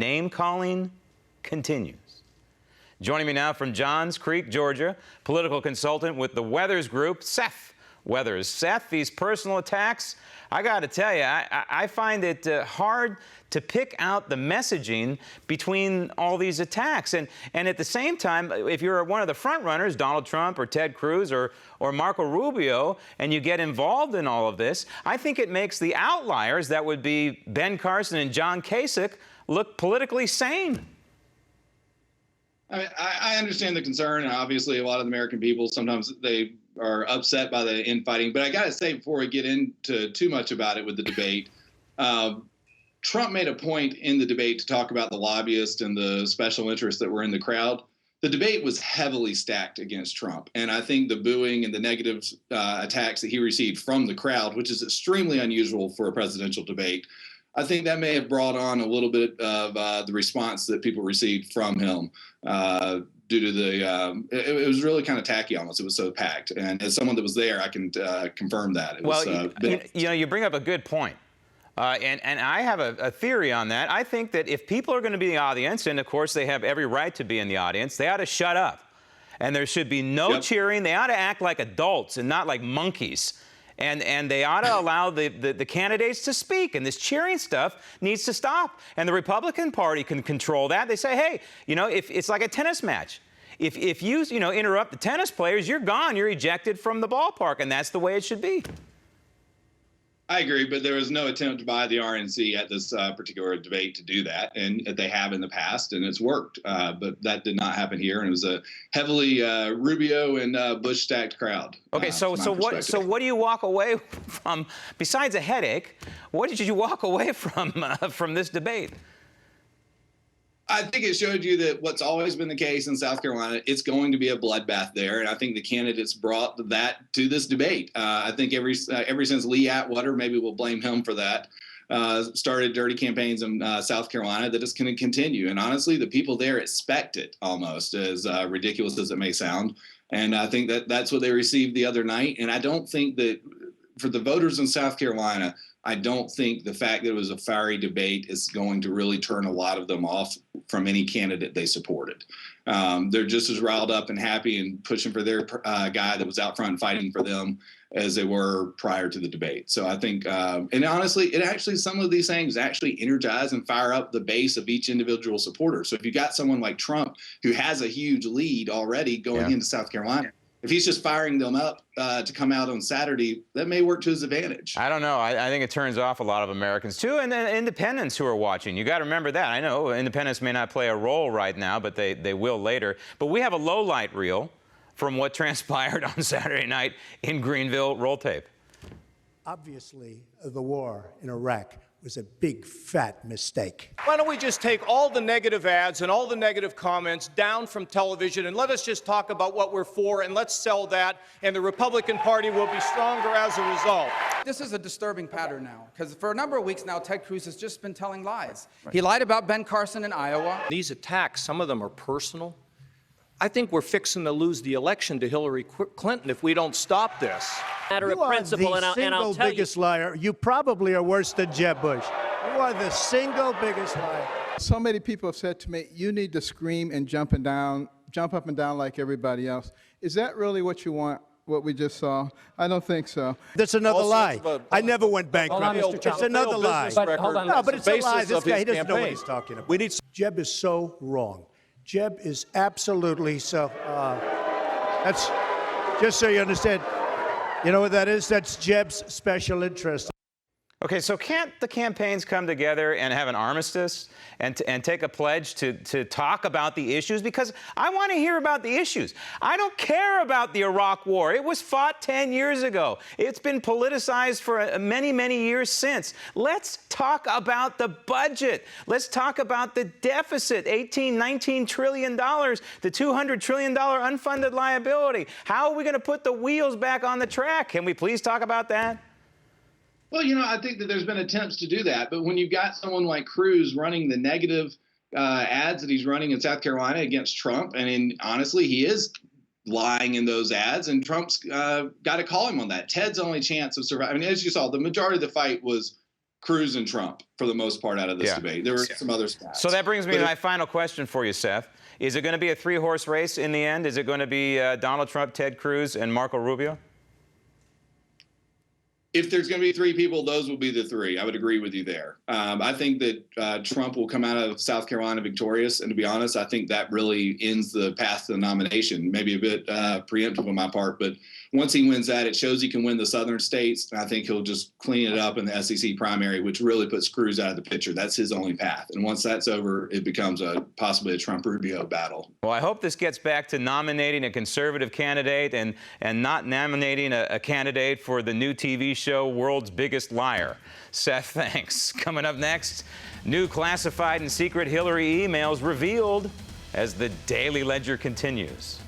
Name-calling continues. Joining me now from Johns Creek, Georgia, political consultant with the Weathers Group, Seth Weathers. Seth, these personal attacks, I got to tell you, I find it hard to pick out the messaging between all these attacks. And at the same time, if you're one of the front runners, Donald Trump or Ted Cruz or Marco Rubio, and you get involved in all of this, I think it makes the outliers, that would be Ben Carson and John Kasich, look politically sane. I mean, I understand the concern, and obviously a lot of the American people, sometimes they are upset by the infighting. But I got to say, before we get into too much about it with the debate, Trump made a point in the debate to talk about the lobbyists and the special interests that were in the crowd. The debate was heavily stacked against Trump. And I think the booing and the negative attacks that he received from the crowd, which is extremely unusual for a presidential debate, I think that may have brought on a little bit of the response that people received from him due to the it was really kind of tacky almost. It was so packed. And as someone that was there, I can confirm that. It was, you bring up a good point. And I have a theory on that. I think that if people are going to be in the audience, and of course they have every right to be in the audience, they ought to shut up. And there should be no cheering. They ought to act like adults and not like monkeys. And they ought to allow the candidates to speak. And this cheering stuff needs to stop. And the Republican Party can control that. They say, hey, if it's like a tennis match. If you interrupt the tennis players, you're gone. You're ejected from the ballpark. And that's the way it should be. I agree, but there was no attempt by the RNC at this particular debate to do that, and they have in the past, and it's worked. But that did not happen here, and it was a heavily Rubio and Bush stacked crowd. Okay, so what do you walk away from besides a headache? What did you walk away from this debate? I think it showed you that what's always been the case in South Carolina, it's going to be a bloodbath there. And I think the candidates brought that to this debate. I think ever since Lee Atwater, maybe we'll blame him for that, started dirty campaigns in South Carolina, that it's going to continue. And honestly, the people there expect it almost, as ridiculous as it may sound. And I think that's what they received the other night. And I don't think that for the voters in South Carolina, I don't think the fact that it was a fiery debate is going to really turn a lot of them off from any candidate they supported. They're just as riled up and happy and pushing for their guy that was out front fighting for them as they were prior to the debate. So I think, and honestly, some of these things actually energize and fire up the base of each individual supporter. So if you got someone like Trump who has a huge lead already going into South Carolina, if he's just firing them up to come out on Saturday, that may work to his advantage. I don't know. I think it turns off a lot of Americans, too, and then independents who are watching. You got to remember that. I know independents may not play a role right now, but they will later. But we have a low-light reel from what transpired on Saturday night in Greenville. Roll tape. Obviously, the war in Iraq was a big, fat mistake. Why don't we just take all the negative ads and all the negative comments down from television and let us just talk about what we're for, and let's sell that, and the Republican Party will be stronger as a result. This is a disturbing pattern now, because for a number of weeks now, Ted Cruz has just been telling lies. He lied about Ben Carson in Iowa. These attacks, some of them are personal. I think we're fixing to lose the election to Hillary Clinton if we don't stop this. Matter of principle, and I'll tell you. You are the single biggest liar. You probably are worse than Jeb Bush. You are the single biggest liar. So many people have said to me, you need to scream and jump up and down like everybody else. Is that really what you want, what we just saw? I don't think so. That's another lie. I never went bankrupt. It's another lie. No, but it's a lie. This guy, he doesn't know what he's talking about. Jeb is so wrong. Jeb is absolutely so. That's just so you understand. You know what that is? That's Jeb's special interest. Okay, so can't the campaigns come together and have an armistice and take a pledge to talk about the issues? Because I want to hear about the issues. I don't care about the Iraq War. It was fought 10 years ago. It's been politicized for many, many years since. Let's talk about the budget. Let's talk about the deficit, $19 trillion, the $200 trillion unfunded liability. How are we going to put the wheels back on the track? Can we please talk about that? Well, I think that there's been attempts to do that. But when you've got someone like Cruz running the negative ads that he's running in South Carolina against Trump, and honestly, he is lying in those ads, and Trump's got to call him on that. Ted's only chance of surviving, I mean, as you saw, the majority of the fight was Cruz and Trump for the most part out of this debate. There were some other spots. So that brings me to my final question for you, Seth. Is it going to be a three-horse race in the end? Is it going to be Donald Trump, Ted Cruz, and Marco Rubio? If there's going to be three people, those will be the three. I would agree with you there. I think that Trump will come out of South Carolina victorious. And to be honest, I think that really ends the path to the nomination. Maybe a bit preemptive on my part, but once he wins that, it shows he can win the southern states. And I think he'll just clean it up in the SEC primary, which really puts Cruz out of the picture. That's his only path. And once that's over, it becomes possibly a Trump-Rubio battle. Well, I hope this gets back to nominating a conservative candidate and not nominating a candidate for the new TV show World's Biggest Liar. Seth, thanks. Coming up next, new classified and secret Hillary emails revealed as the Daily Ledger continues.